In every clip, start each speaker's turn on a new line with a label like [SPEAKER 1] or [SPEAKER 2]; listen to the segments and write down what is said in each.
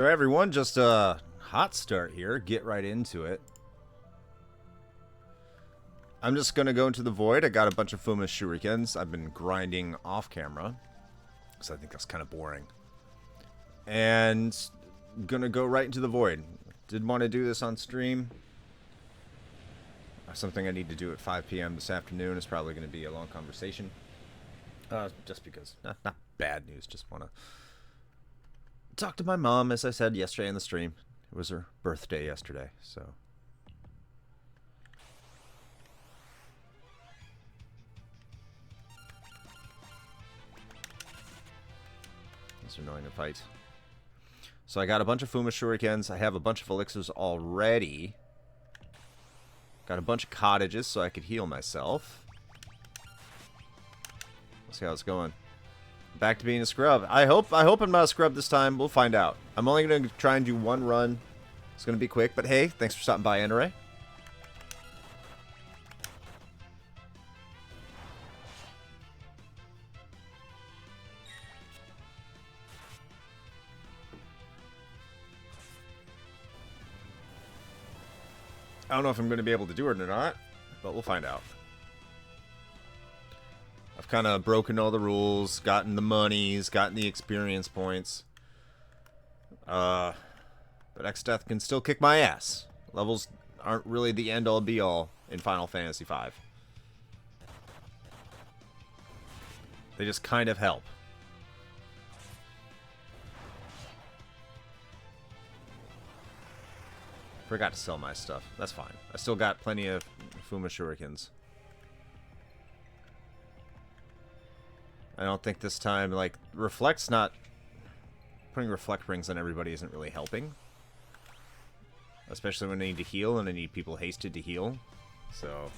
[SPEAKER 1] All right, everyone, just a hot start here. Get right into it. I'm just going to go into the void. I got a bunch of Fuma shurikens. I've been grinding off camera, because I think that's kind of boring. And I'm going to go right into the void. Did want to do this on stream. Something I need to do at 5 p.m. this afternoon. Is probably going to be a long conversation. Just because. Not bad news, just want to talk to my mom, as I said yesterday in the stream. It was her birthday yesterday, so. It's annoying to fight. So I got a bunch of Fuma shurikens. I have a bunch of elixirs already. Got a bunch of cottages so I could heal myself. Let's see how it's going. Back to being a scrub. I hope I'm not a scrub this time. We'll find out. I'm only going to try and do one run. It's going to be quick, but hey, thanks for stopping by, Enray. I don't know if I'm going to be able to do it or not, but we'll find out. I've kind of broken all the rules, gotten the monies, gotten the experience points. But X-Death can still kick my ass. Levels aren't really the end-all be-all in Final Fantasy V. They just kind of help. Forgot to sell my stuff. That's fine. I still got plenty of Fuma shurikens. I don't think this time, like, Reflect's not... Putting Reflect rings on everybody isn't really helping. Especially when I need to heal, and I need people hasted to heal. So...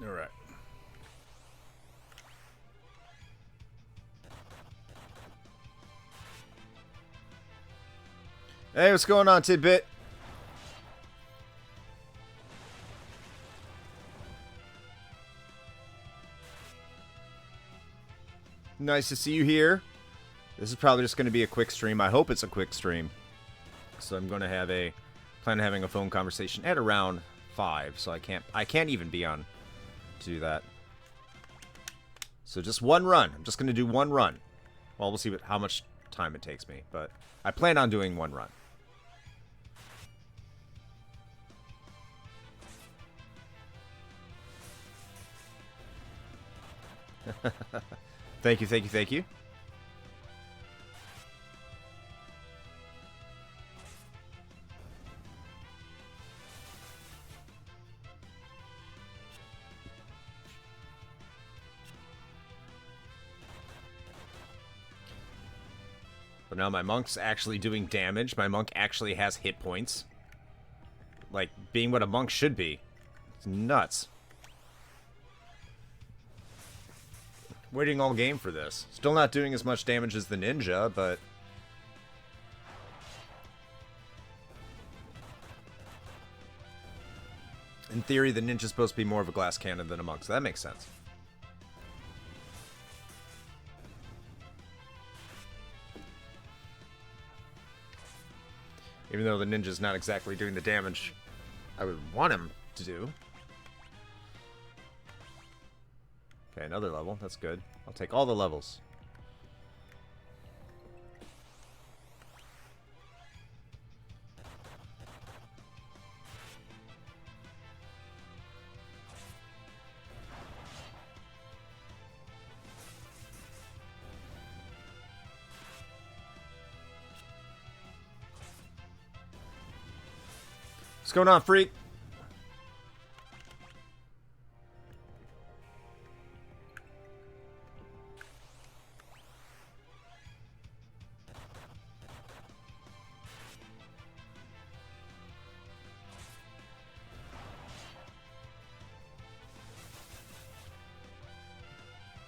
[SPEAKER 1] Alright. Hey, what's going on, Tidbit? Nice to see you here. This is probably just going to be a quick stream. I hope it's a quick stream. So I'm going to have plan on having a phone conversation at around 5. So I can't even be on to do that. So just one run. I'm just going to do one run. Well, we'll see how much time it takes me, but I plan on doing one run. Thank you, thank you, thank you. But now my monk's actually doing damage. My monk actually has hit points. Like, being what a monk should be. It's nuts. Waiting all game for this. Still not doing as much damage as the ninja, but... in theory, the ninja's supposed to be more of a glass cannon than a monk, so that makes sense. Even though the ninja's not exactly doing the damage I would want him to do. Okay, another level. That's good. I'll take all the levels. What's going on, freak?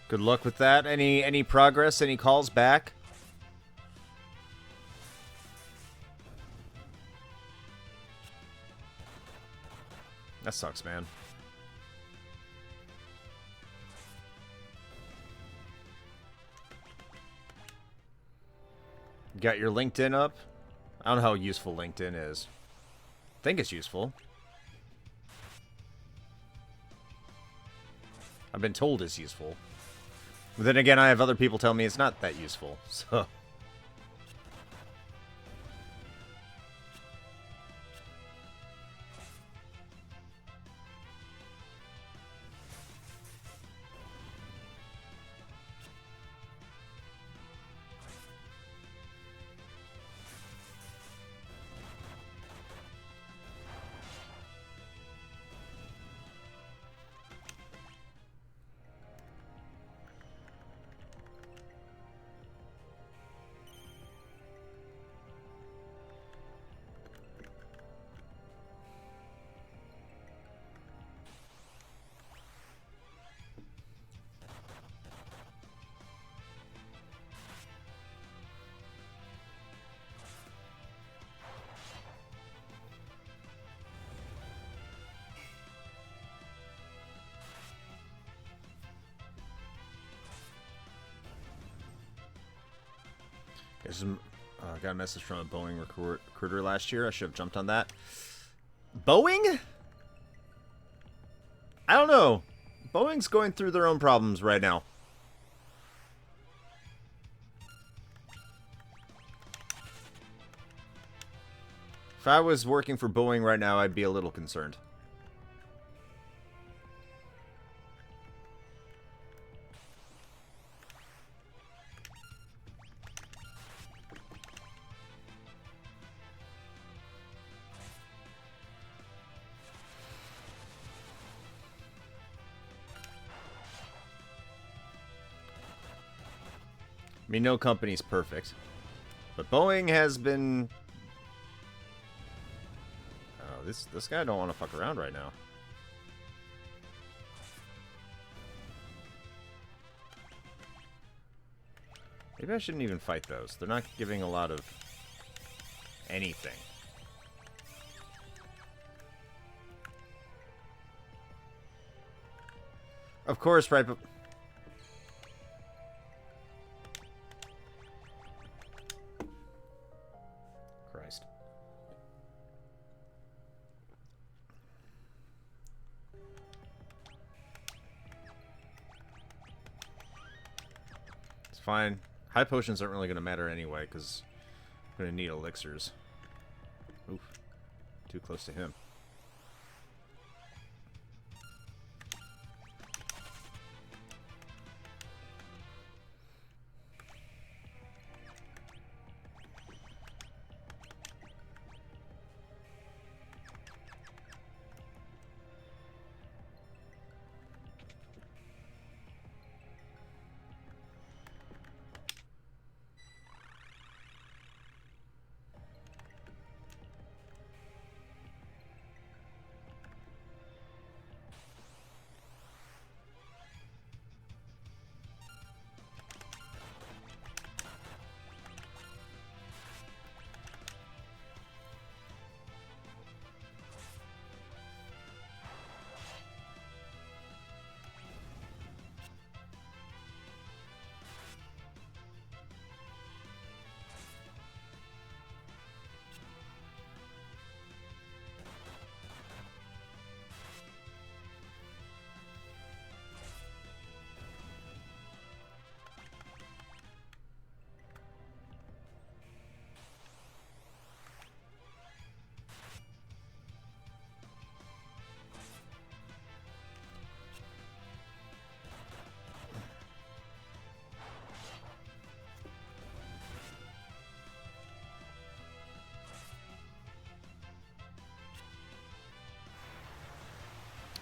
[SPEAKER 1] Good luck with that. Any progress? Any calls back? That sucks, man. Got your LinkedIn up? I don't know how useful LinkedIn is. I think it's useful. I've been told it's useful. But then again, I have other people tell me it's not that useful, so... Got a message from a Boeing recruiter last year. I should have jumped on that. Boeing? I don't know. Boeing's going through their own problems right now. If I was working for Boeing right now, I'd be a little concerned. I mean, no company's perfect. But Boeing has been... Oh, this guy don't want to fuck around right now. Maybe I shouldn't even fight those. They're not giving a lot of anything. Of course, right, but... Christ. It's fine. High potions aren't really going to matter anyway, because I'm going to need elixirs. Oof. Too close to him.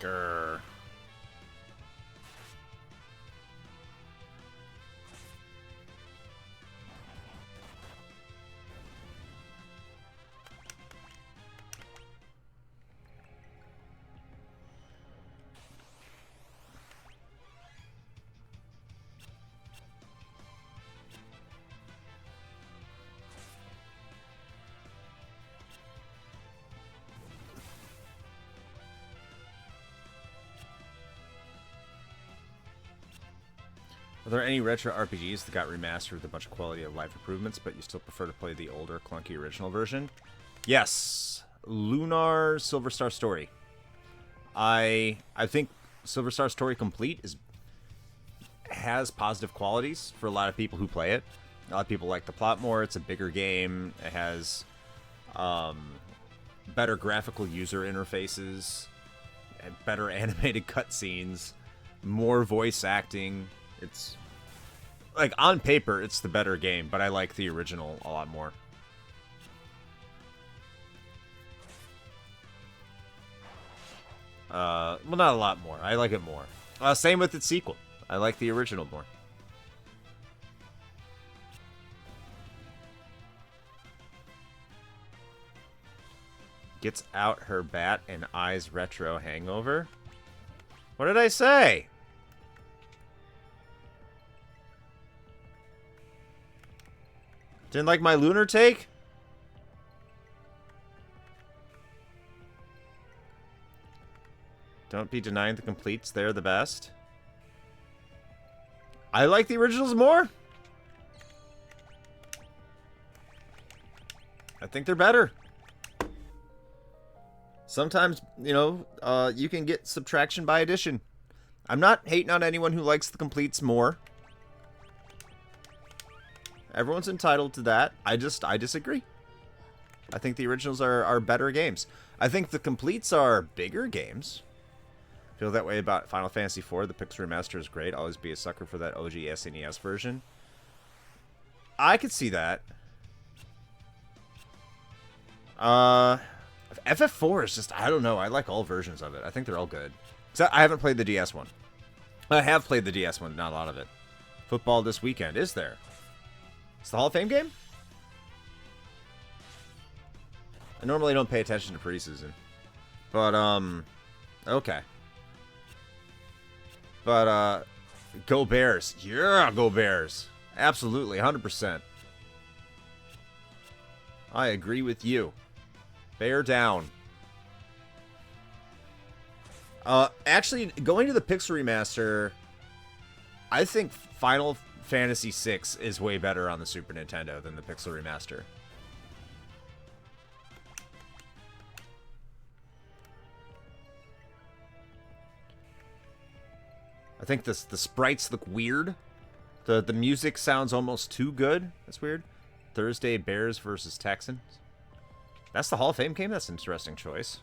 [SPEAKER 1] Grr. Are there any retro RPGs that got remastered with a bunch of quality of life improvements, but you still prefer to play the older, clunky original version? Yes. Lunar Silver Star Story. I think Silver Star Story Complete has positive qualities for a lot of people who play it. A lot of people like the plot more. It's a bigger game. It has better graphical user interfaces, and better animated cutscenes, more voice acting. It's like, on paper, it's the better game, but I like the original a lot more. Well, not a lot more. I like it more. Same with its sequel. I like the original more. Gets out her bat and eyes retro hangover. What did I say? Didn't like my lunar take? Don't be denying the completes. They're the best. I like the originals more. I think they're better. Sometimes, you know, you can get subtraction by addition. I'm not hating on anyone who likes the completes more. Everyone's entitled to that. I disagree. I think the originals are better games. I think the completes are bigger games. Feel that way about Final Fantasy IV. The Pixel Remaster is great. Always be a sucker for that OG SNES version. I could see that. FF4 is just, I don't know. I like all versions of it. I think they're all good. Except I haven't played the DS one. I have played the DS one, not a lot of it. Football this weekend. Is there? It's the Hall of Fame game? I normally don't pay attention to preseason. But, okay. But, go Bears. Yeah, go Bears. Absolutely, 100%. I agree with you. Bear down. Actually, going to the Pixel Remaster, I think Final Fantasy VI is way better on the Super Nintendo than the Pixel Remaster. I think the sprites look weird. The music sounds almost too good. That's weird. Thursday, Bears versus Texans. That's the Hall of Fame game? That's an interesting choice.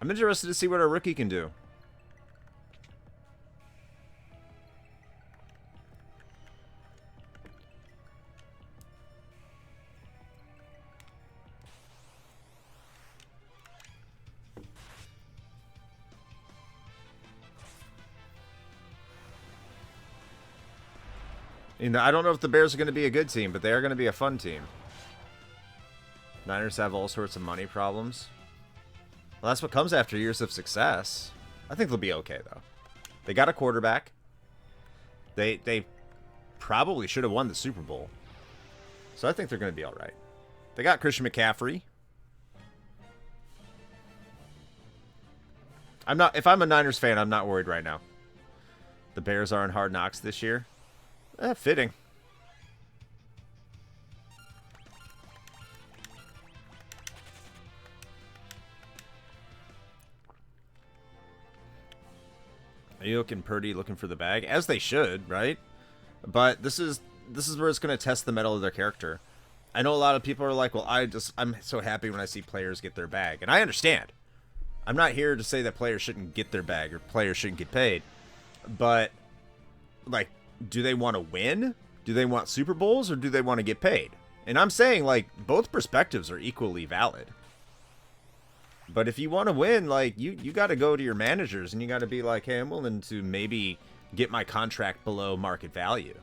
[SPEAKER 1] I'm interested to see what our rookie can do. You know, I don't know if the Bears are going to be a good team, but they are going to be a fun team. Niners have all sorts of money problems. Well, that's what comes after years of success. I think they'll be okay, though. They got a quarterback. They probably should have won the Super Bowl. So I think they're going to be all right. They got Christian McCaffrey. If I'm a Niners fan, I'm not worried right now. The Bears are in Hard Knocks this year. Fitting. Ayuk and Purdy looking for the bag, as they should, right? But this is where it's going to test the mettle of their character. I know a lot of people are like, well, I'm so happy when I see players get their bag, and I understand. I'm not here to say that players shouldn't get their bag or players shouldn't get paid, but like, do they want to win? Do they want Super Bowls, or do they want to get paid? And I'm saying, like, both perspectives are equally valid. But if you want to win, like, you got to go to your managers and you got to be like, hey, I'm willing to maybe get my contract below market value,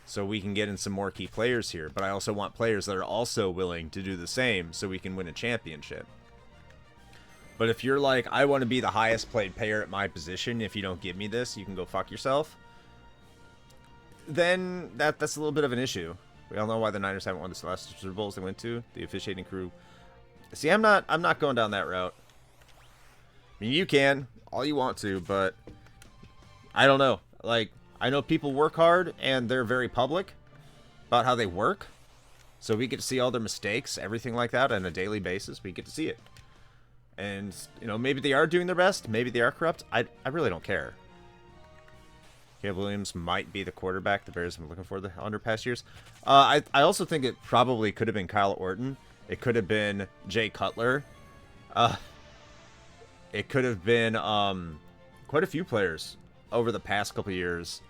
[SPEAKER 1] so we can get in some more key players here. But I also want players that are also willing to do the same so we can win a championship. But if you're like, I want to be the highest paid player at my position, if you don't give me this, you can go fuck yourself, then that's a little bit of an issue. We all know why the Niners haven't won the last Super Bowls they went to. The officiating crew. See, I'm not going down that route. I mean, you can all you want to, but I don't know. Like, I know people work hard and they're very public about how they work. So we get to see all their mistakes, everything like that on a daily basis. We get to see it. And, you know, maybe they are doing their best. Maybe they are corrupt. I really don't care. Caleb Williams might be the quarterback the Bears have been looking for the under past years. I also think it probably could have been Kyle Orton. It could have been Jay Cutler. It could have been quite a few players over the past couple of years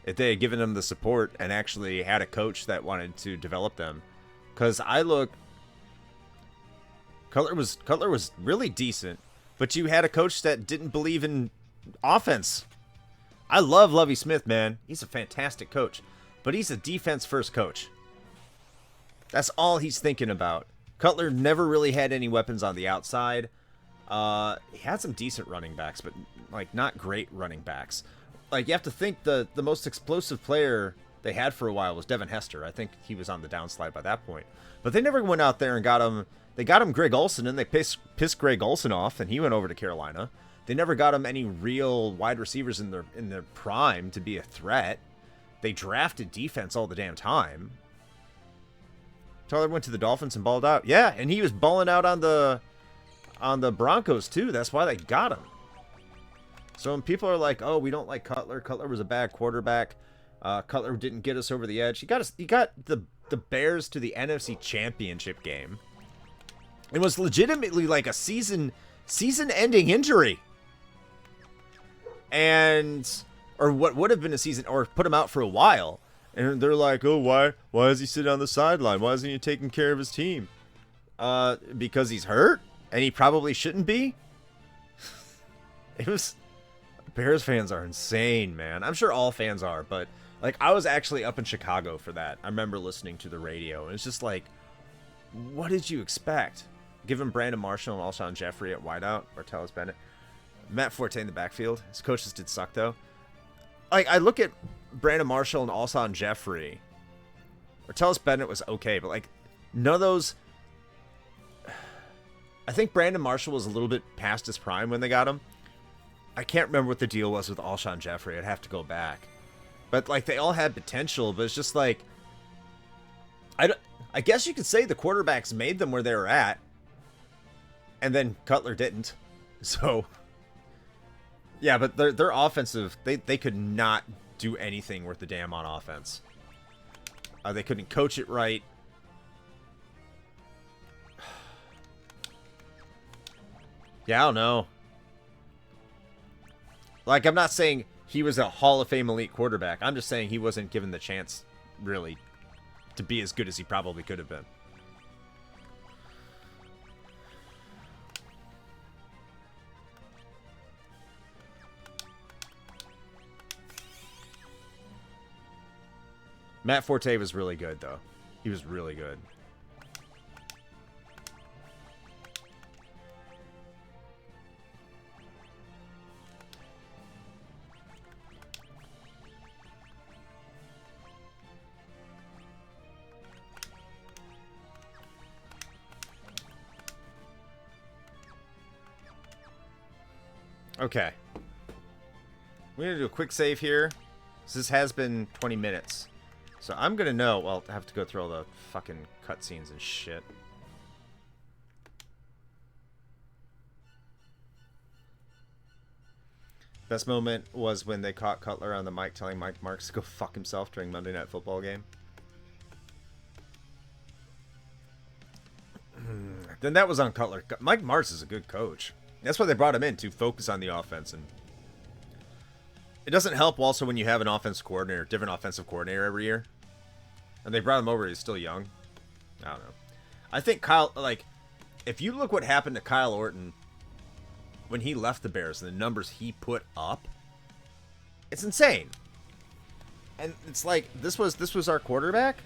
[SPEAKER 1] if they had given them the support and actually had a coach that wanted to develop them. Because Cutler was really decent, but you had a coach that didn't believe in offense. I love Lovie Smith, man. He's a fantastic coach, but he's a defense-first coach. That's all he's thinking about. Cutler never really had any weapons on the outside. He had some decent running backs, but like not great running backs. Like, you have to think the most explosive player they had for a while was Devin Hester. I think he was on the downslide by that point. But they never went out there and got him. They got him Greg Olsen, and they pissed Greg Olsen off, and he went over to Carolina. They never got him any real wide receivers in their prime to be a threat. They drafted defense all the damn time. Tyler went to the Dolphins and balled out. Yeah, and he was balling out on the Broncos too. That's why they got him. So when people are like, "Oh, we don't like Cutler. Cutler was a bad quarterback. Cutler didn't get us over the edge." He got the Bears to the NFC Championship game. It was legitimately like a season-ending injury. Or what would have been a season, or put him out for a while. And they're like, "Oh, why is he sitting on the sideline? Why isn't he taking care of his team?" Because he's hurt, and he probably shouldn't be. Bears fans are insane, man. I'm sure all fans are, but like, I was actually up in Chicago for that. I remember listening to the radio, and it's just like, what did you expect? Give him Brandon Marshall and Alshon Jeffrey at wideout, or Tellus Bennett. Matt Forte in the backfield. His coaches did suck, though. Like, I look at Brandon Marshall and Alshon Jeffrey. Or Tellus Bennett was okay, but like, none of those. I think Brandon Marshall was a little bit past his prime when they got him. I can't remember what the deal was with Alshon Jeffrey. I'd have to go back. But like, they all had potential, but it's just like, I guess you could say the quarterbacks made them where they were at, and then Cutler didn't. So yeah, but their offensive, they could not do anything worth a damn on offense. They couldn't coach it right. Yeah, I don't know. Like, I'm not saying he was a Hall of Fame elite quarterback. I'm just saying he wasn't given the chance, really, to be as good as he probably could have been. Matt Forte was really good, though. He was really good. Okay. We're going to do a quick save here. This has been 20 minutes. So I'm going to know. Well, I have to go through all the fucking cutscenes and shit. Best moment was when they caught Cutler on the mic telling Mike Marks to go fuck himself during Monday Night Football game. Then that was on Cutler. Mike Marks is a good coach. That's why they brought him in, to focus on the offense. And it doesn't help also when you have an offensive coordinator, different offensive coordinator every year. And they brought him over, he's still young. I don't know. I think Kyle, like, if you look what happened to Kyle Orton when he left the Bears and the numbers he put up, it's insane. And it's like, this was our quarterback?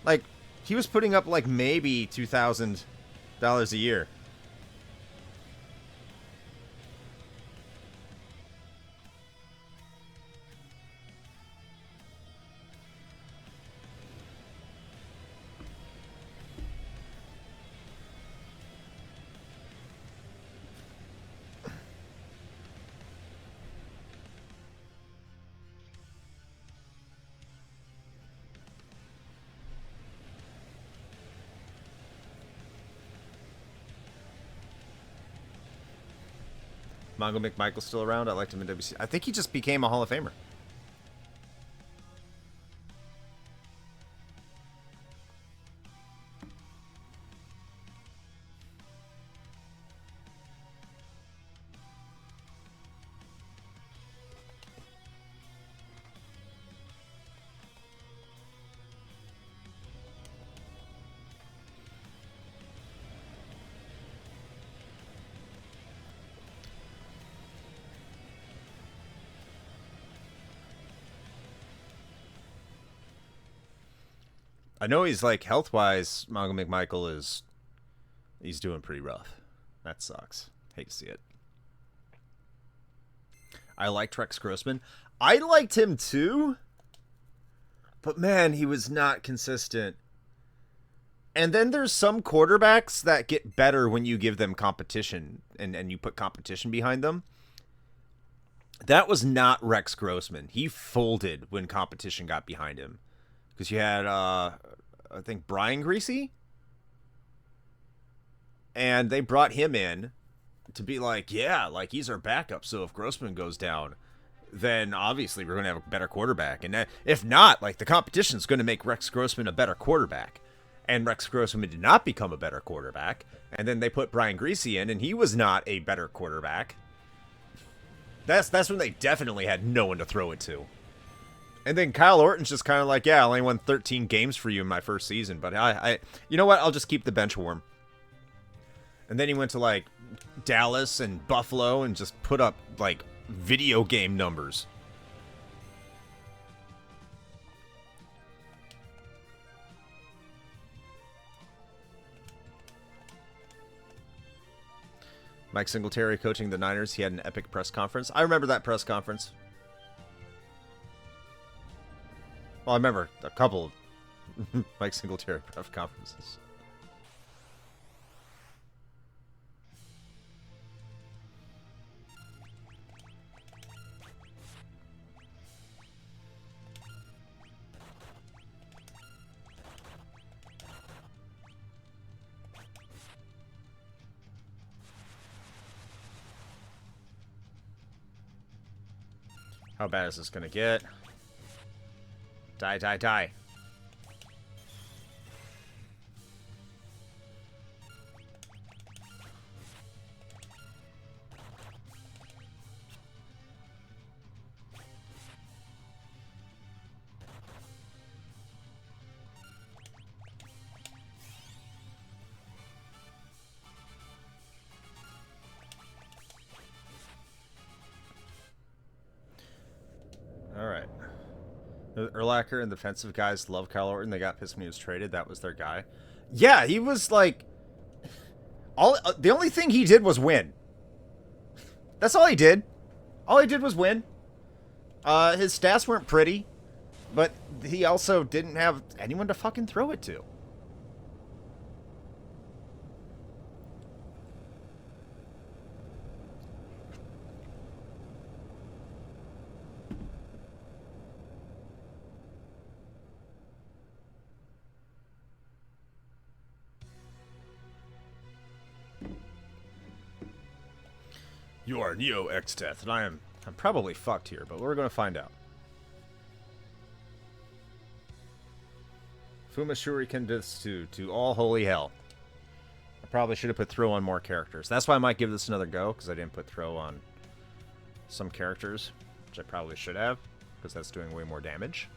[SPEAKER 1] Like, he was putting up like maybe $2,000 a year. Mongo McMichael's still around. I liked him in WC. I think he just became a Hall of Famer. I know he's like health-wise, Mongo McMichael he's doing pretty rough. That sucks. Hate to see it. I liked Rex Grossman. I liked him too, but man, he was not consistent. And then there's some quarterbacks that get better when you give them competition and you put competition behind them. That was not Rex Grossman. He folded when competition got behind him. Because you had, I think, Brian Greasy. And they brought him in to be like, yeah, like he's our backup. So if Grossman goes down, then obviously we're going to have a better quarterback. And if not, like the competition's going to make Rex Grossman a better quarterback. And Rex Grossman did not become a better quarterback. And then they put Brian Greasy in, and he was not a better quarterback. That's when they definitely had no one to throw it to. And then Kyle Orton's just kind of like, yeah, I only won 13 games for you in my first season, but I you know what? I'll just keep the bench warm. And then he went to like Dallas and Buffalo and just put up like video game numbers. Mike Singletary coaching the Niners. He had an epic press conference. I remember that press conference. Well, I remember a couple of Mike Singletary press conferences. How bad is this gonna get? Die, die, die. Alright. Urlacher and the defensive guys love Kyle Orton. They got pissed when he was traded. That was their guy. Yeah, he was like... the only thing he did was win. That's all he did. All he did was win. His stats weren't pretty, but he also didn't have anyone to fucking throw it to. You are Neo X-Death, and I'm probably fucked here, but we're going to find out. Fuma Shuriken this to all holy hell. I probably should have put throw on more characters. That's why I might give this another go, because I didn't put throw on some characters, which I probably should have, because that's doing way more damage.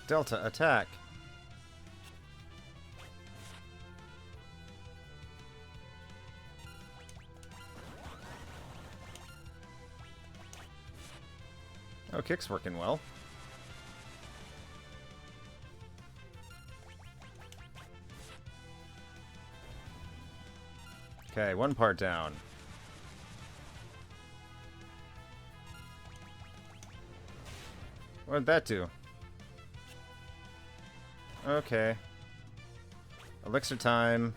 [SPEAKER 1] Delta, attack. Oh, kick's working well. Okay, one part down. What did that do? Okay. Elixir time.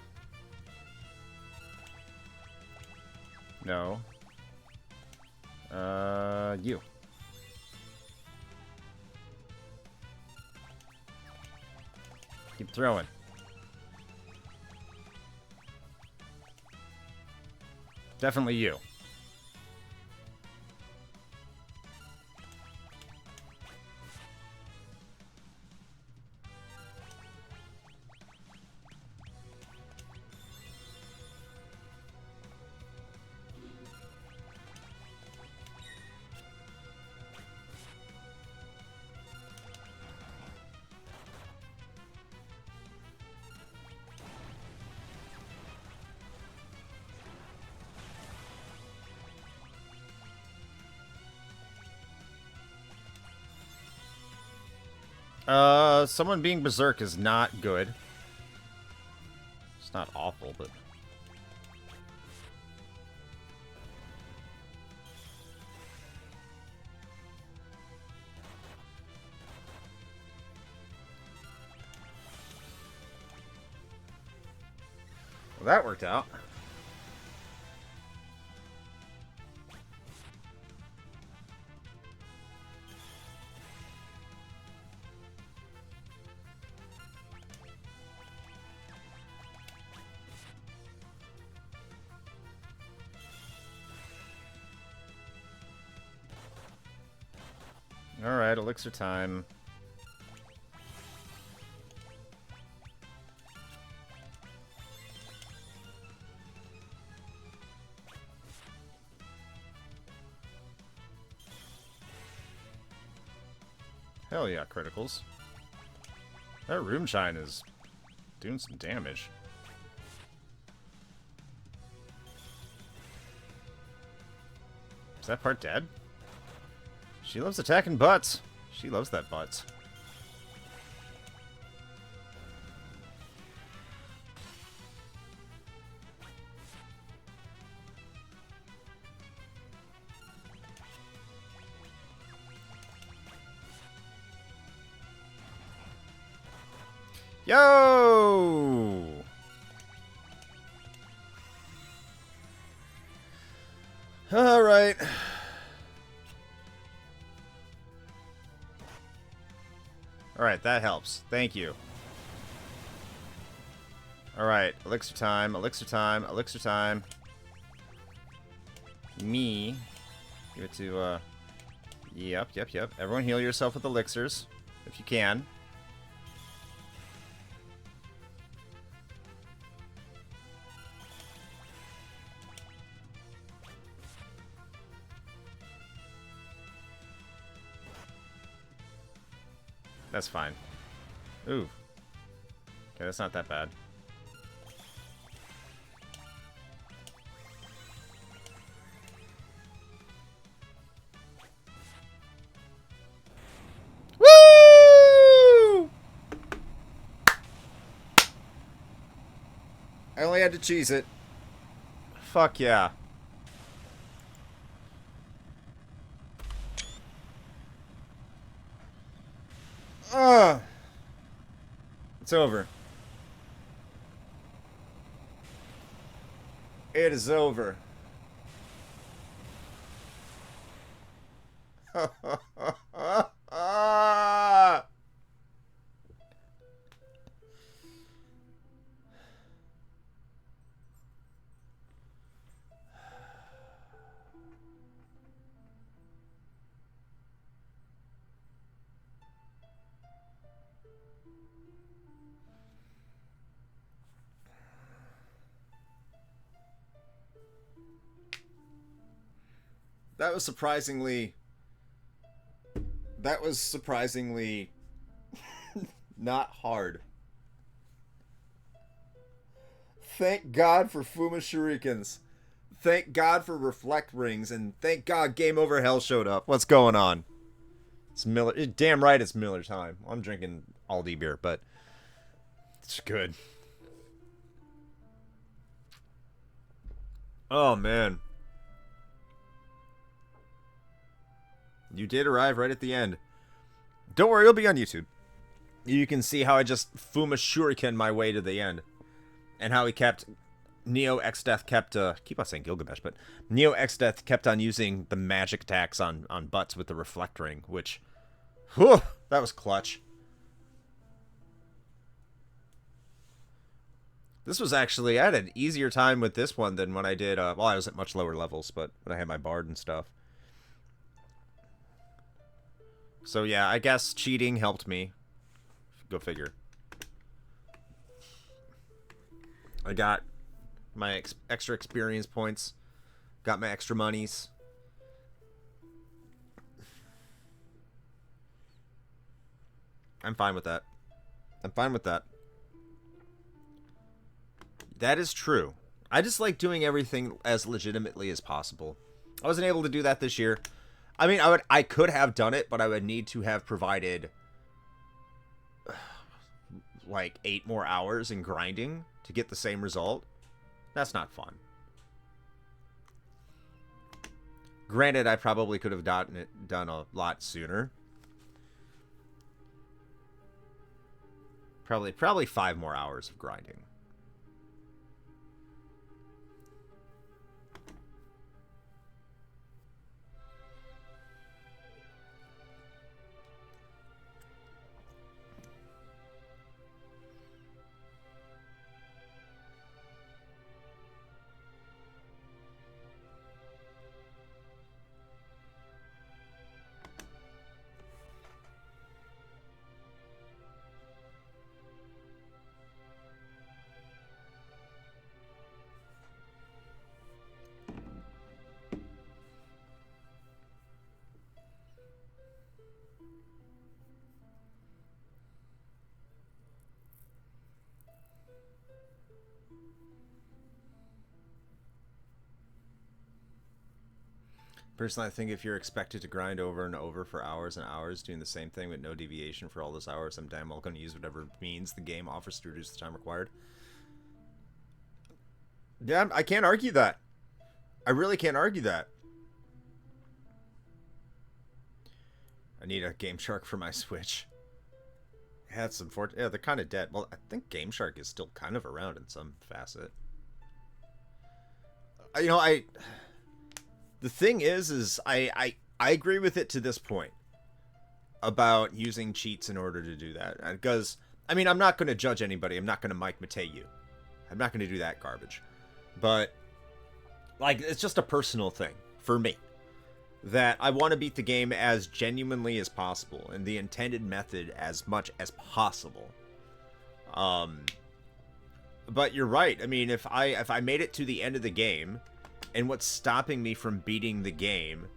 [SPEAKER 1] No. You. Keep throwing. Definitely you. Someone being berserk is not good. It's not awful, but... Well, that worked out. Alright, elixir time. Hell yeah, criticals. That room shine is doing some damage. Is that part dead? She loves attacking butts. She loves that butts. Yo! All right. Alright, that helps. Thank you. Alright, elixir time, elixir time, elixir time. Me. Give it to, Yep. Everyone heal yourself with elixirs, if you can. That's fine. Ooh. Okay, that's not that bad. Woo! I only had to cheese it. Fuck yeah. It's over. It is over. That was surprisingly Not hard. Thank God for Fuma Shurikens. Thank God for Reflect Rings. And thank God Game Over Hell showed up. What's going on? It's Miller. Damn right it's Miller time. I'm drinking Aldi beer, but it's good. Oh, man. You did arrive right at the end. Don't worry, it'll be on YouTube. You can see how I just Fuma Shuriken my way to the end. And how he kept... Neo X-Death kept... keep on saying Gilgamesh, but... Neo X-Death kept on using the magic attacks on butts with the Reflect Ring, which... Whew, that was clutch. This was actually... I had an easier time with this one than when I did... well, I was at much lower levels, but when I had my Bard and stuff. So yeah, I guess cheating helped me. Go figure. I got my extra experience points. Got my extra monies. I'm fine with that. I'm fine with that. That is true. I just like doing everything as legitimately as possible. I wasn't able to do that this year. I mean, I could have done it, but I would need to have provided like 8 more hours in grinding to get the same result. That's not fun. Granted, I probably could have gotten it done a lot sooner. Probably 5 more hours of grinding. Personally, I think if you're expected to grind over and over for hours and hours doing the same thing with no deviation for all those hours, I'm damn well going to use whatever means the game offers to reduce the time required. Yeah, I can't argue that. I really can't argue that. I need a Game Shark for my Switch. Yeah, it's unfortunate. Yeah, they're kind of dead. Well, I think Game Shark is still kind of around in some facet. You know, the thing is I agree with it to this point about using cheats in order to do that. Because, I mean, I'm not going to judge anybody. I'm not going to Mike Matei you. I'm not going to do that garbage. But, like, it's just a personal thing for me. That I want to beat the game as genuinely as possible. And the intended method as much as possible. But you're right. I mean, if I made it to the end of the game... And what's stopping me from beating the game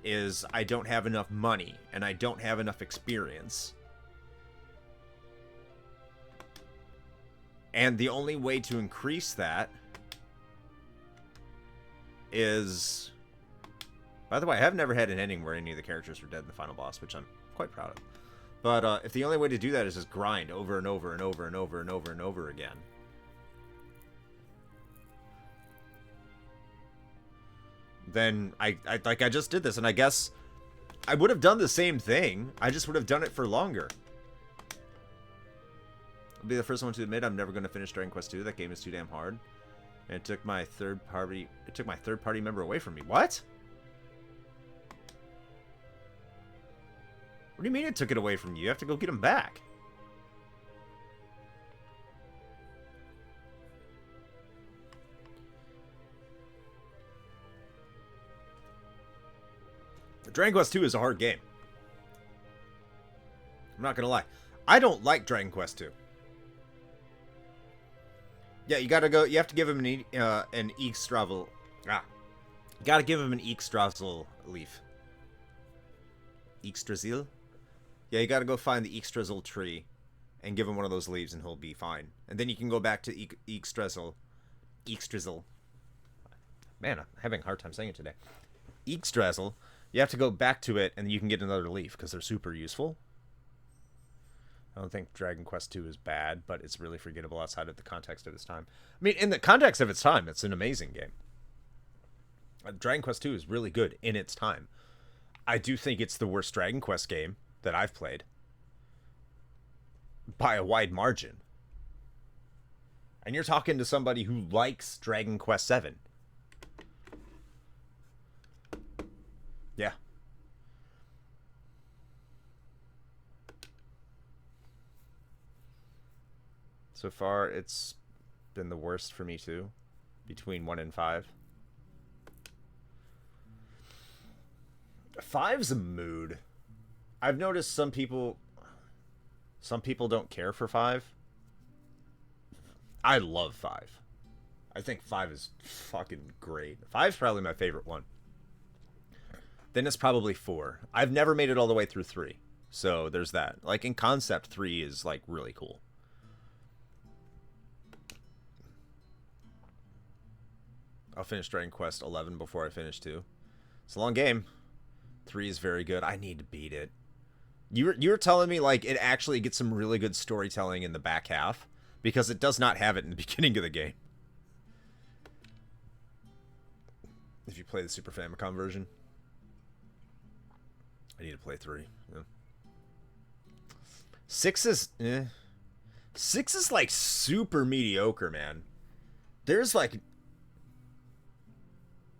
[SPEAKER 1] is I don't have enough money and I don't have enough experience. And the only way to increase that is... By the way, I have never had an ending where any of the characters were dead in the final boss, which I'm quite proud of. But if the only way to do that is just grind over and over and over and over and over and over again... Then I just did this, and I guess I would have done the same thing. I just would have done it for longer. I'll be the first one to admit I'm never going to finish Dragon Quest II. That game is too damn hard. And it took my third party member away from me. What? What do you mean it took it away from you? You have to go get him back. Dragon Quest II is a hard game. I'm not gonna lie. I don't like Dragon Quest II. Yeah, you gotta go. You have to give him an Yggdrasil. You gotta give him an Yggdrasil leaf. Yggdrasil? Yeah, you gotta go find the Yggdrasil tree and give him one of those leaves, and he'll be fine. And then you can go back to Eekstrizzle. Eekstrizzle. Man, I'm having a hard time saying it today. Eekstrizzle. You have to go back to it, and you can get another leaf, because they're super useful. I don't think Dragon Quest II is bad, but it's really forgettable outside of the context of its time. I mean, in the context of its time, it's an amazing game. Dragon Quest II is really good in its time. I do think it's the worst Dragon Quest game that I've played. By a wide margin. And you're talking to somebody who likes Dragon Quest VII. Yeah. So far, it's been the worst for me, too. Between 1 and 5. 5's a mood. I've noticed some people don't care for 5. I love 5. I think 5 is fucking great. 5's probably my favorite one. Then it's probably 4. I've never made it all the way through 3. So there's that. Like, in concept, 3 is, like, really cool. I'll finish Dragon Quest 11 before I finish 2. It's a long game. 3 is very good. I need to beat it. You were telling me, like, it actually gets some really good storytelling in the back half, because it does not have it in the beginning of the game. If you play the Super Famicom version. I need to play 3. Yeah. 6 is... 6 is, like, super mediocre, man. There's, like...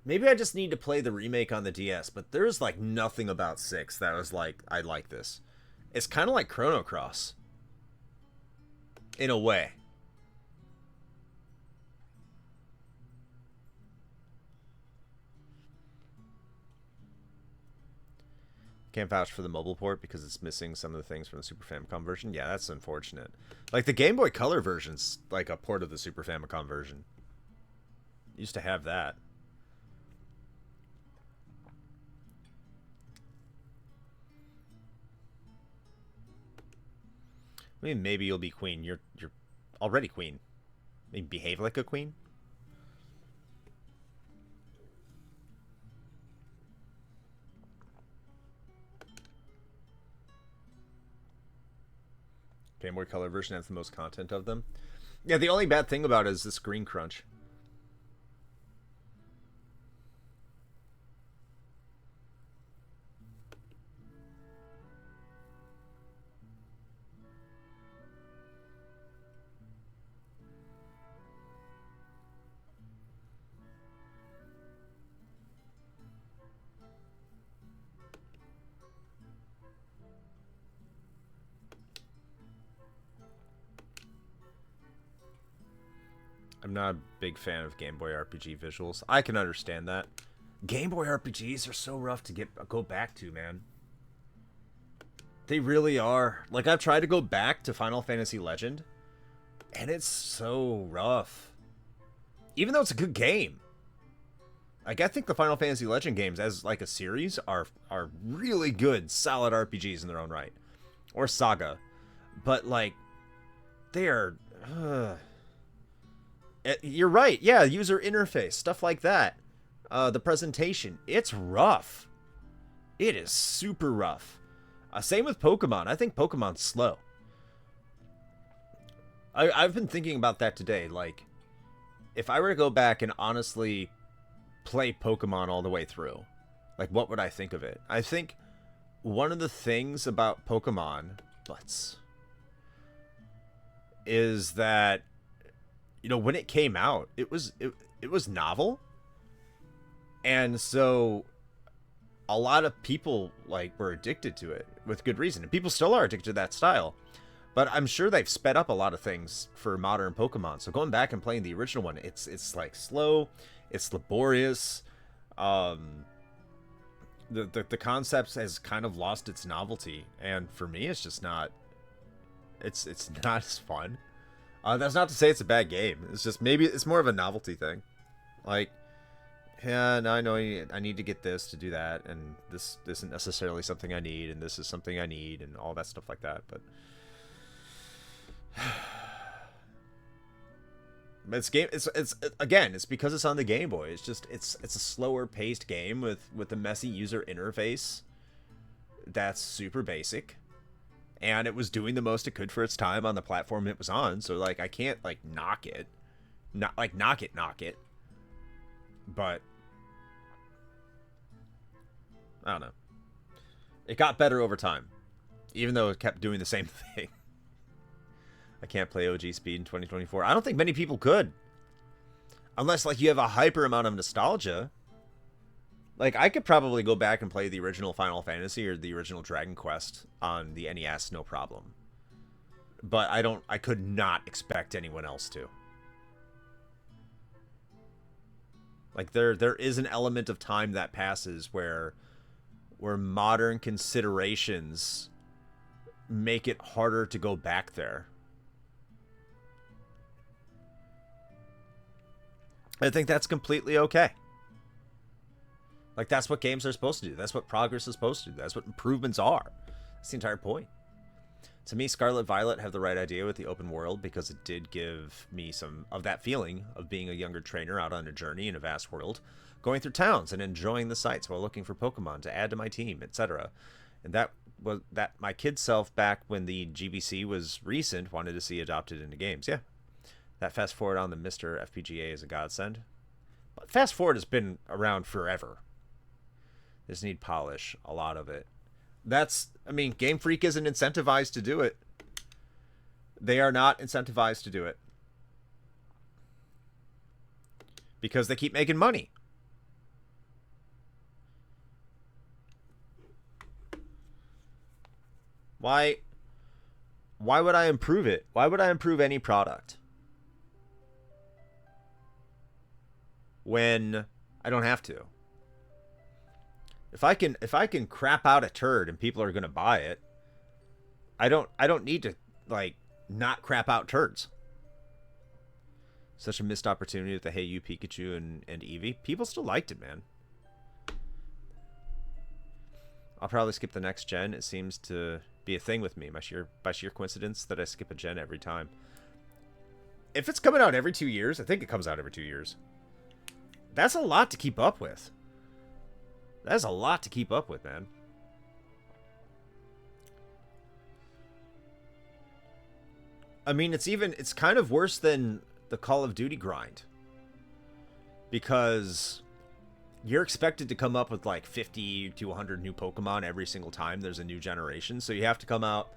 [SPEAKER 1] Maybe I just need to play the remake on the DS, but there's, like, nothing about 6 that was like, I like this. It's kind of like Chrono Cross. In a way. Can't vouch for the mobile port because it's missing some of the things from the Super Famicom version. Yeah, that's unfortunate. Like, the Game Boy Color version's like a port of the Super Famicom version. Used to have that. I mean, maybe you'll be queen. You're already queen. I mean, behave like a queen. Game Boy Color version has the most content of them. Yeah, the only bad thing about it is the screen crunch. I'm not a big fan of Game Boy RPG visuals. I can understand that. Game Boy RPGs are so rough to go back to, man. They really are. Like, I've tried to go back to Final Fantasy Legend, and it's so rough. Even though it's a good game. Like, I think the Final Fantasy Legend games, as, like, a series, are really good, solid RPGs in their own right. Or Saga. But, like, they are... You're right. Yeah, user interface, stuff like that. The presentation, it's rough. It is super rough. Same with Pokemon. I think Pokemon's slow. I've been thinking about that today. Like, if I were to go back and honestly play Pokemon all the way through, like, what would I think of it? I think one of the things about Pokemon is that, you know, when it came out, it was novel. And so a lot of people, like, were addicted to it with good reason. And people still are addicted to that style. But I'm sure they've sped up a lot of things for modern Pokemon. So going back and playing the original one, it's like slow, it's laborious. The concept has kind of lost its novelty, and for me, it's just not. It's not as fun. That's not to say it's a bad game. It's just maybe it's more of a novelty thing. Like, yeah, now I know I need to get this to do that, and this isn't necessarily something I need, and this is something I need, and all that stuff like that. But It's again, it's because it's on the Game Boy. It's just it's a slower paced game with a messy user interface that's super basic, and it was doing the most it could for its time on the platform it was on. So like I can't like knock it, not like knock it, but I don't know. It got better over time, even though it kept doing the same thing. I can't play OG speed in 2024. I don't think many people could. Unless, like, you have a hyper amount of nostalgia. Like, I could probably go back and play the original Final Fantasy or the original Dragon Quest on the NES, no problem. But I could not expect anyone else to. Like, there is an element of time that passes where modern considerations make it harder to go back there. I think that's completely okay. Like, that's what games are supposed to do. That's what progress is supposed to do. That's what improvements are. That's the entire point. To me, Scarlet Violet have the right idea with the open world because it did give me some of that feeling of being a younger trainer out on a journey in a vast world, going through towns and enjoying the sights while looking for Pokemon to add to my team, etc. And that was that my kid self back when the GBC was recent wanted to see adopted into games. Yeah. That fast forward on the Mr. FPGA is a godsend. But fast forward has been around forever. Just need polish, a lot of it. I mean, Game Freak isn't incentivized to do it. They are not incentivized to do it. Because they keep making money. Why would I improve it? Why would I improve any product when I don't have to? If I can crap out a turd and people are gonna buy it, I don't need to like not crap out turds. Such a missed opportunity with the Hey You Pikachu and Eevee. People still liked it, man. I'll probably skip the next gen. It seems to be a thing with me by sheer coincidence that I skip a gen every time. If it's coming out every 2 years, I think it comes out every 2 years. That's a lot to keep up with. That's a lot to keep up with, man. I mean, it's kind of worse than the Call of Duty grind. Because you're expected to come up with like 50 to 100 new Pokemon every single time there's a new generation. So you have to come up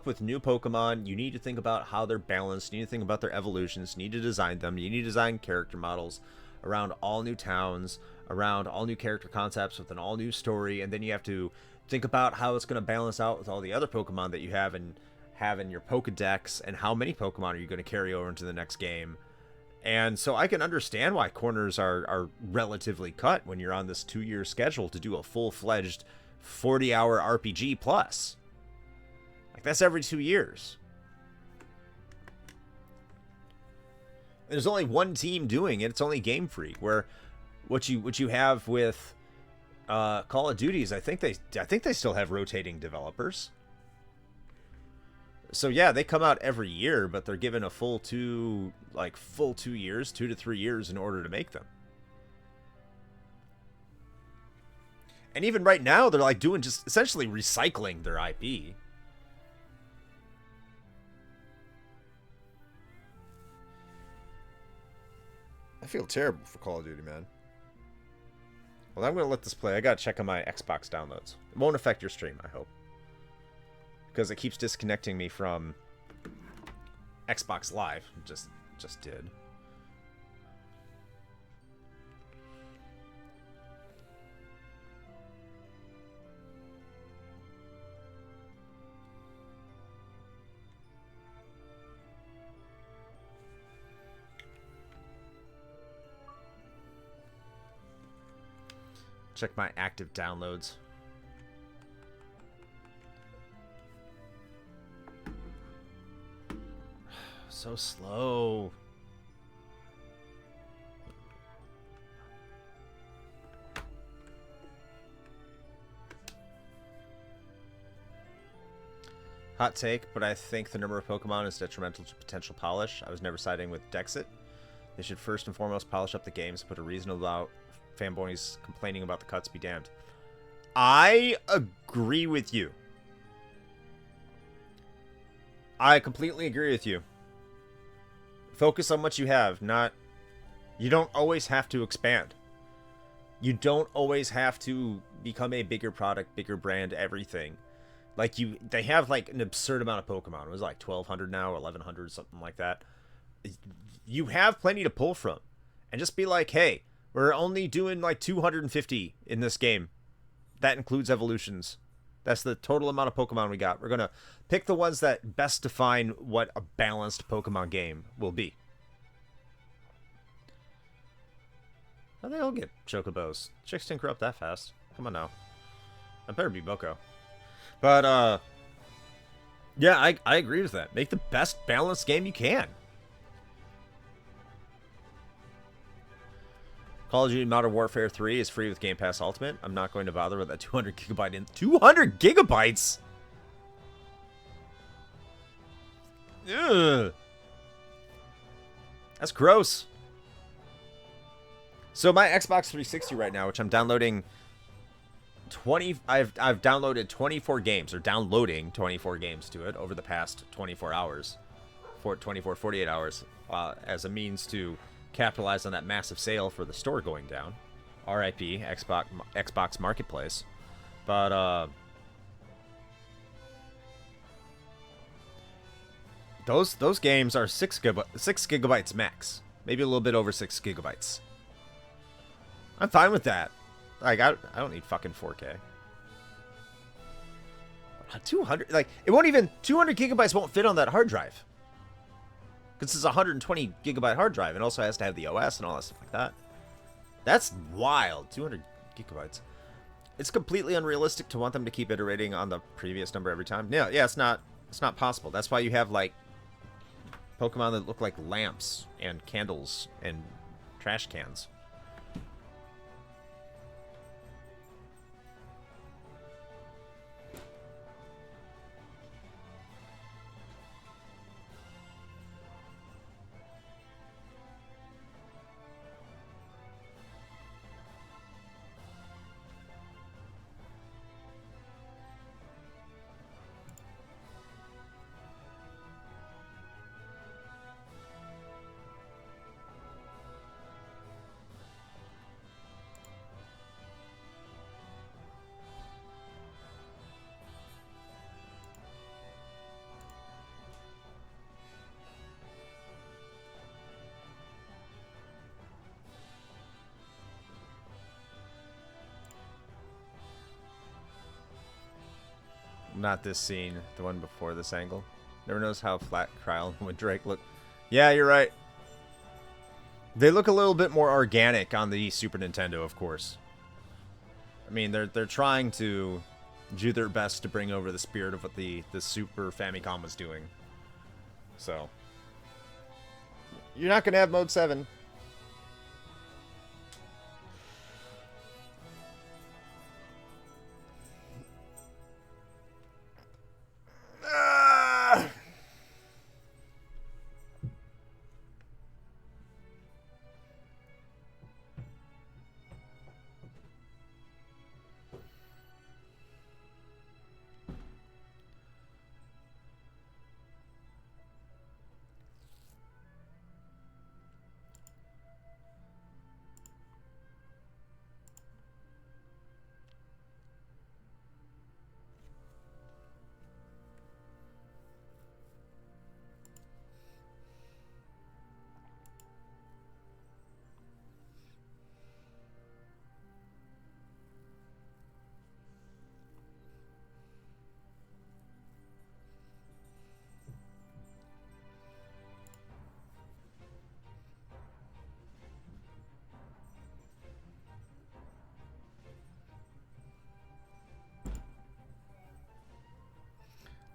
[SPEAKER 1] with new Pokemon. You need to think about how they're balanced. You need to think about their evolutions. You need to design them. You need to design character models around all new towns, around all new character concepts with an all new story, and then you have to think about how it's going to balance out with all the other Pokemon that you have in your Pokedex, and how many Pokemon are you going to carry over into the next game. And so I can understand why corners are relatively cut when you're on this 2-year schedule to do a full-fledged 40-hour RPG plus. Like, that's every 2 years. There's only one team doing it. It's only Game Freak. Where what you have with Call of Duty is I think they still have rotating developers. So yeah, they come out every year, but they're given a full 2 years, 2 to 3 years in order to make them. And even right now, they're like doing just essentially recycling their IP. I feel terrible for Call of Duty, man. Well, I'm going to let this play. I got to check on my Xbox downloads. It won't affect your stream, I hope. Because it keeps disconnecting me from Xbox Live. It just did. Check my active downloads. So slow. Hot take, but I think the number of Pokemon is detrimental to potential polish. I was never siding with Dexit. They should first and foremost polish up the games, put a reason about fanboys complaining about the cuts be damned. I agree with you. I completely agree with you. Focus on what you have, not... You don't always have to expand. You don't always have to become a bigger product, bigger brand, everything. Like, they have, like, an absurd amount of Pokemon. It was like 1,200 now, or 1,100, something like that. You have plenty to pull from. And just be like, hey, we're only doing, like, 250 in this game. That includes evolutions. That's the total amount of Pokemon we got. We're going to pick the ones that best define what a balanced Pokemon game will be. How they all get Chocobos? Chicks didn't grow up that fast. Come on now. That better be Boko. But, yeah, I agree with that. Make the best balanced game you can. Call of Duty Modern Warfare 3 is free with Game Pass Ultimate. I'm not going to bother with that 200 gigabyte in 200 gigabytes. Ugh. That's gross. So my Xbox 360 right now, which I'm downloading I've downloaded 24 games, or downloading 24 games to it over the past 24 hours, 48 hours, as a means to capitalize on that massive sale for the store going down. RIP Xbox Marketplace. But those games are 6 gigabytes max, maybe a little bit over 6 gigabytes. I'm fine with that. Like, I don't need fucking 4K. 200, like, it won't even, 200 gigabytes won't fit on that hard drive. Because it's a 120 gigabyte hard drive. It also has to have the OS and all that stuff like that. That's wild. 200 gigabytes. It's completely unrealistic to want them to keep iterating on the previous number every time. Yeah, it's not possible. That's why you have, like, Pokemon that look like lamps and candles and trash cans. Not this scene, the one before this angle. Never knows how flat Kryle and Drake look. Yeah, you're right. They look a little bit more organic on the Super Nintendo, of course. I mean, they're trying to do their best to bring over the spirit of what the Super Famicom was doing. So, you're not gonna have Mode 7.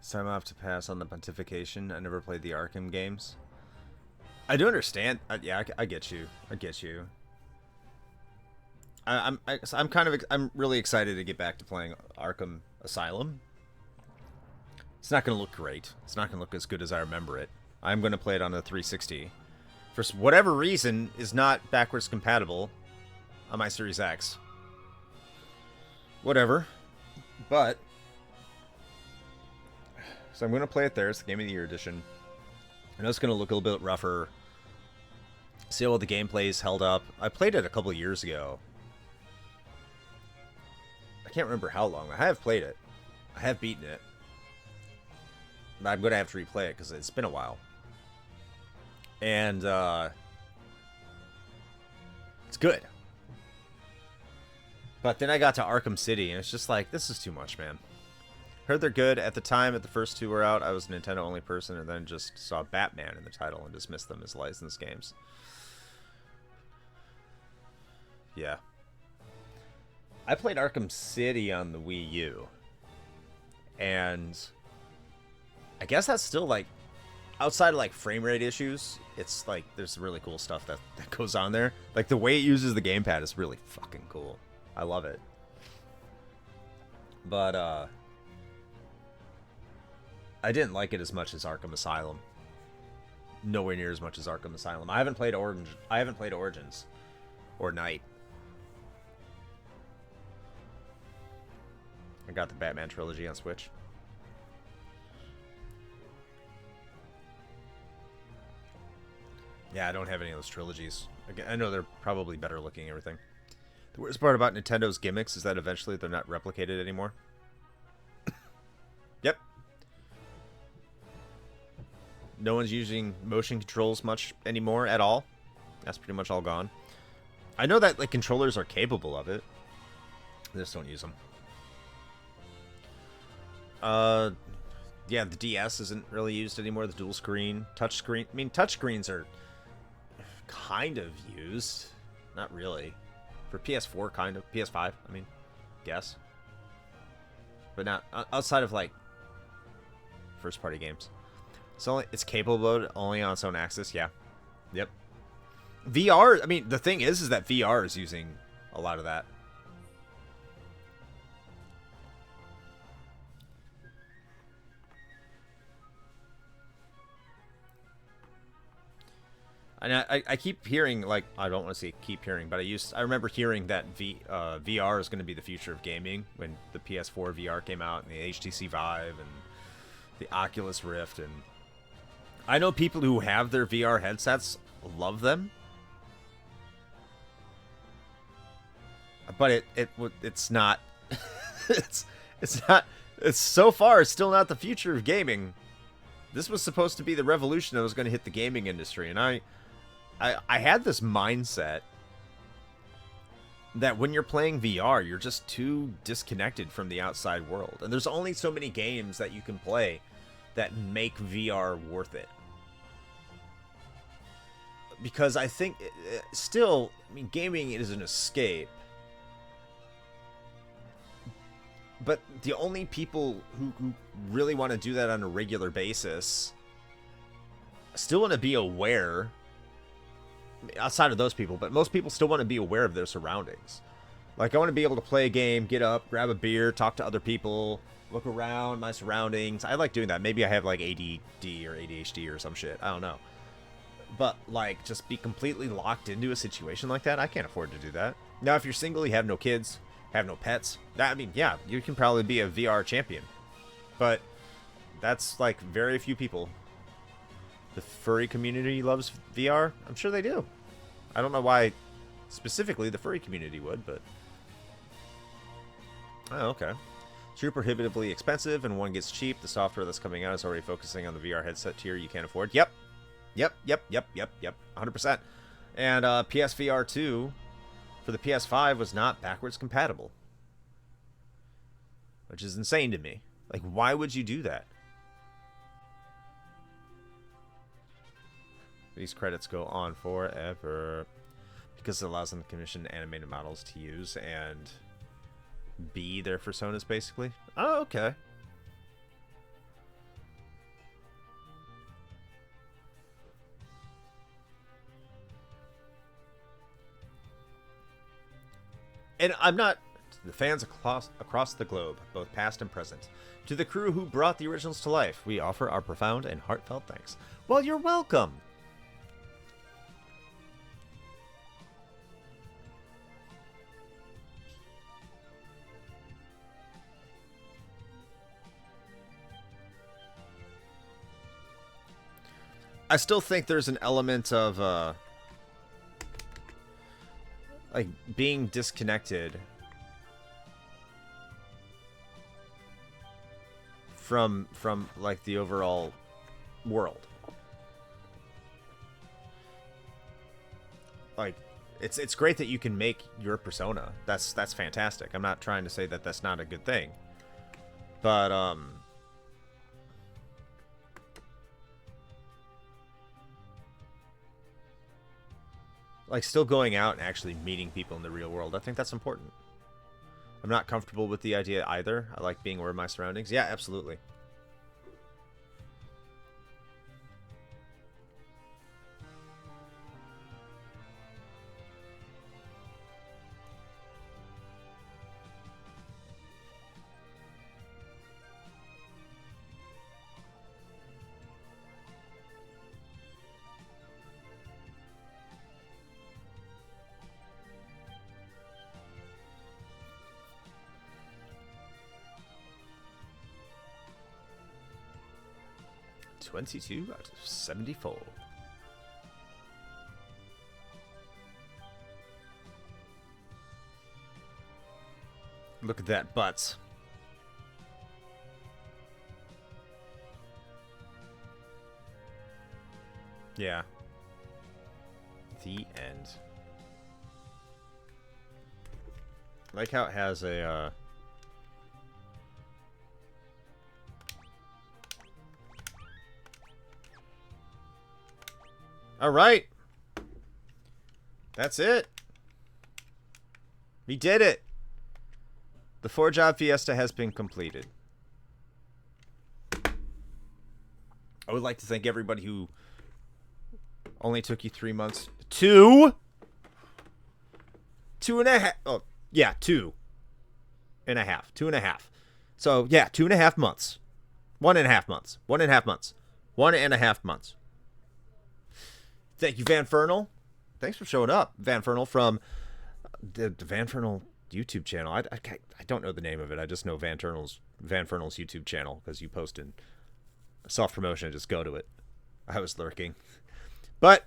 [SPEAKER 1] So I'm gonna have to pass on the pontification. I never played the Arkham games. I do understand. Yeah, I get you. I get you. I'm really excited to get back to playing Arkham Asylum. It's not going to look great. It's not going to look as good as I remember it. I'm going to play it on the 360. For whatever reason, is not backwards compatible on my Series X. Whatever. But, so I'm going to play it there. It's the Game of the Year edition. I know it's going to look a little bit rougher. See how well the gameplay's held up. I played it a couple of years ago. I can't remember how long. I have played it. I have beaten it. But I'm going to have to replay it because it's been a while. And, it's good. But then I got to Arkham City, and it's just like, this is too much, man. Heard they're good. At the time that the first two were out, I was a Nintendo-only person, and then just saw Batman in the title and dismissed them as licensed games. Yeah. I played Arkham City on the Wii U. And I guess that's still, like, outside of, like, frame rate issues, it's, like, there's really cool stuff that goes on there. Like, the way it uses the gamepad is really fucking cool. I love it. But, I didn't like it as much as Arkham Asylum. Nowhere near as much as Arkham Asylum. I haven't played Origins. Or Night. I got the Batman trilogy on Switch. Yeah, I don't have any of those trilogies. Again, I know they're probably better looking and everything. The worst part about Nintendo's gimmicks is that eventually they're not replicated anymore. Yep. No one's using motion controls much anymore at all. That's pretty much all gone. I know that like controllers are capable of it. They just don't use them. Yeah, the DS isn't really used anymore. The dual screen, touch screen. I mean, touch screens are kind of used. Not really. For PS4, kind of. PS5, I mean, guess. But not outside of like first-party games. So it's capable of it only on its own axis. Yeah. Yep. VR. I mean, the thing is that VR is using a lot of that. And I keep hearing, like, I don't want to say keep hearing, but I remember hearing that VR is going to be the future of gaming when the PS4 VR came out and the HTC Vive and the Oculus Rift. And I know people who have their VR headsets love them, but it's not it's not, it's so far it's still not the future of gaming. This was supposed to be the revolution that was going to hit the gaming industry, and I had this mindset that when you're playing VR, you're just too disconnected from the outside world. And there's only so many games that you can play that make VR worth it. Because I think, still, I mean, gaming is an escape. But the only people who really want to do that on a regular basis still want to be aware, outside of those people, but most people still want to be aware of their surroundings. Like, I want to be able to play a game, get up, grab a beer, talk to other people, look around my surroundings. I like doing that. Maybe I have, like, ADD or ADHD or some shit. I don't know. But, like, just be completely locked into a situation like that, I can't afford to do that. Now, if you're single, you have no kids, have no pets, I mean, yeah, you can probably be a VR champion. But that's, like, very few people. The furry community loves VR? I'm sure they do. I don't know why specifically the furry community would, but... Oh, okay. Too prohibitively expensive, and one gets cheap. The software that's coming out is already focusing on the VR headset tier you can't afford. Yep. 100%. And PSVR 2 for the PS5 was not backwards compatible. Which is insane to me. Like, why would you do that? These credits go on forever because it allows them to commission animated models to use and be their personas, basically. Oh, okay. And I'm not to the fans across the globe, both past and present. To the crew who brought the originals to life, we offer our profound and heartfelt thanks. Well, you're welcome! I still think there's an element of, like, being disconnected from like, the overall world. Like, it's great that you can make your persona. That's fantastic. I'm not trying to say that that's not a good thing. But, like, still going out and actually meeting people in the real world. I think that's important. I'm not comfortable with the idea either. I like being aware of my surroundings. Yeah, absolutely. $22 out of 74. Look at that butts. Yeah. The end. I like how it has a, All right. That's it. We did it. The 4-job Fiesta has been completed. I would like to thank everybody who only took you 3 months. 2 and a half. Oh, yeah, 2 and a half. 2.5. So, yeah, 2.5 months. 1.5 months. 1.5 months. 1.5 months. Thank you, Van Fernal. Thanks for showing up, Van Fernal, from the Van Fernal YouTube channel. I don't know the name of it. I just know Van Fernal's YouTube channel because you post in self-promotion and just go to it. I was lurking. But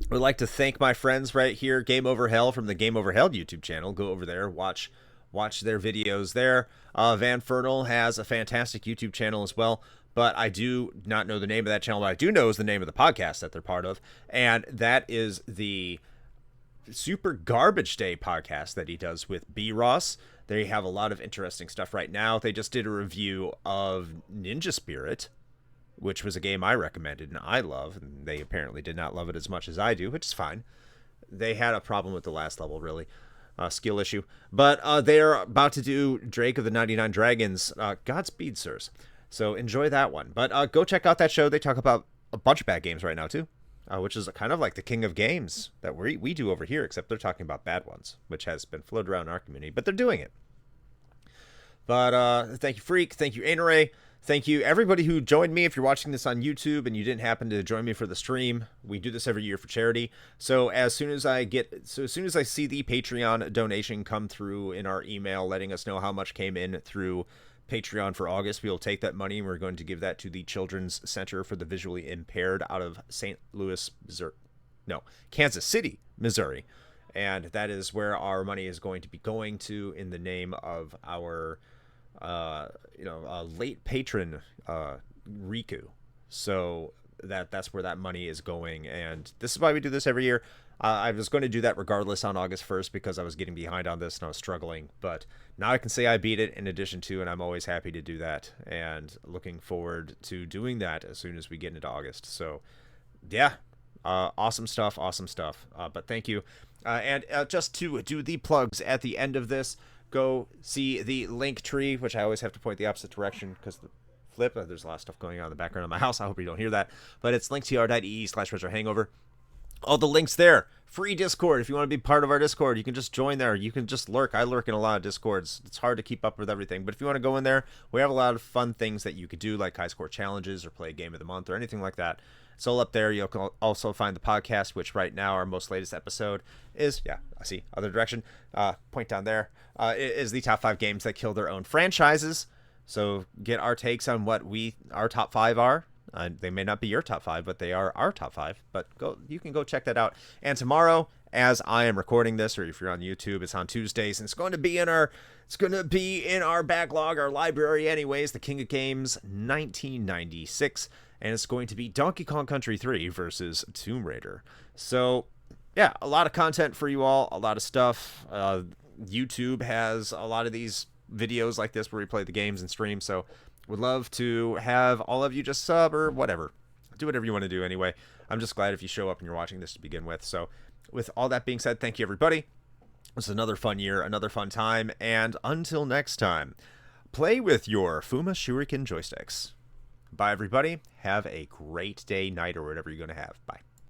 [SPEAKER 1] I would like to thank my friends right here, Game Over Hell from the Game Over Hell YouTube channel. Go over there, watch their videos there. Van Fernal has a fantastic YouTube channel as well. But I do not know the name of that channel. What I do know is the name of the podcast that they're part of. And that is the Super Garbage Day podcast that he does with B. Ross. They have a lot of interesting stuff right now. They just did a review of Ninja Spirit, which was a game I recommended and I love. And they apparently did not love it as much as I do, which is fine. They had a problem with the last level, really. Skill issue. But they're about to do Drake of the 99 Dragons. Godspeed, sirs. So enjoy that one. But go check out that show. They talk about a bunch of bad games right now, too. Which is kind of like the king of games that we do over here, except they're talking about bad ones, which has been floated around in our community. But they're doing it. But thank you, Freak. Thank you, Ainaray. Thank you, everybody who joined me. If you're watching this on YouTube and you didn't happen to join me for the stream, we do this every year for charity. So as soon as I see the Patreon donation come through in our email, letting us know how much came in through Patreon for August, we will take that money and we're going to give that to the Children's Center for the Visually Impaired out of Kansas City, Missouri. And that is where our money is going to be going to in the name of our late patron Riku. So that's where that money is going, and this is why we do this every year. I was going to do that regardless on August 1st because I was getting behind on this and I was struggling, but now I can say I beat it in addition to, and I'm always happy to do that and looking forward to doing that as soon as we get into August. So yeah, awesome stuff. But thank you. And just to do the plugs at the end of this, go see the link tree, which I always have to point the opposite direction because the flip, there's a lot of stuff going on in the background of my house. I hope you don't hear that, but it's linktr.ee/retrohangover. All the links there free Discord. If you want to be part of our Discord, you can just join there. You can just lurk. I lurk in a lot of Discords. It's hard to keep up with everything. But if you want to go in there, we have a lot of fun things that you could do, like high score challenges or play game of the month or anything like that. It's all up there. You'll also find the podcast, which right now our most latest episode is, yeah, I see, other direction, point down there, is the top 5 games that kill their own franchises. So get our takes on what our top 5 are. They may not be your top 5, but they are our top 5. But you can go check that out. And tomorrow, as I am recording this, or if you're on YouTube, it's on Tuesdays, and it's going to be in our backlog, our library, anyways. The King of Games 1996, and it's going to be Donkey Kong Country 3 versus Tomb Raider. So yeah, a lot of content for you all, a lot of stuff. YouTube has a lot of these videos like this where we play the games and stream. So would love to have all of you just sub or whatever. Do whatever you want to do anyway. I'm just glad if you show up and you're watching this to begin with. So with all that being said, thank you, everybody. This is another fun year, another fun time. And until next time, play with your Fuma Shuriken joysticks. Bye, everybody. Have a great day, night, or whatever you're going to have. Bye.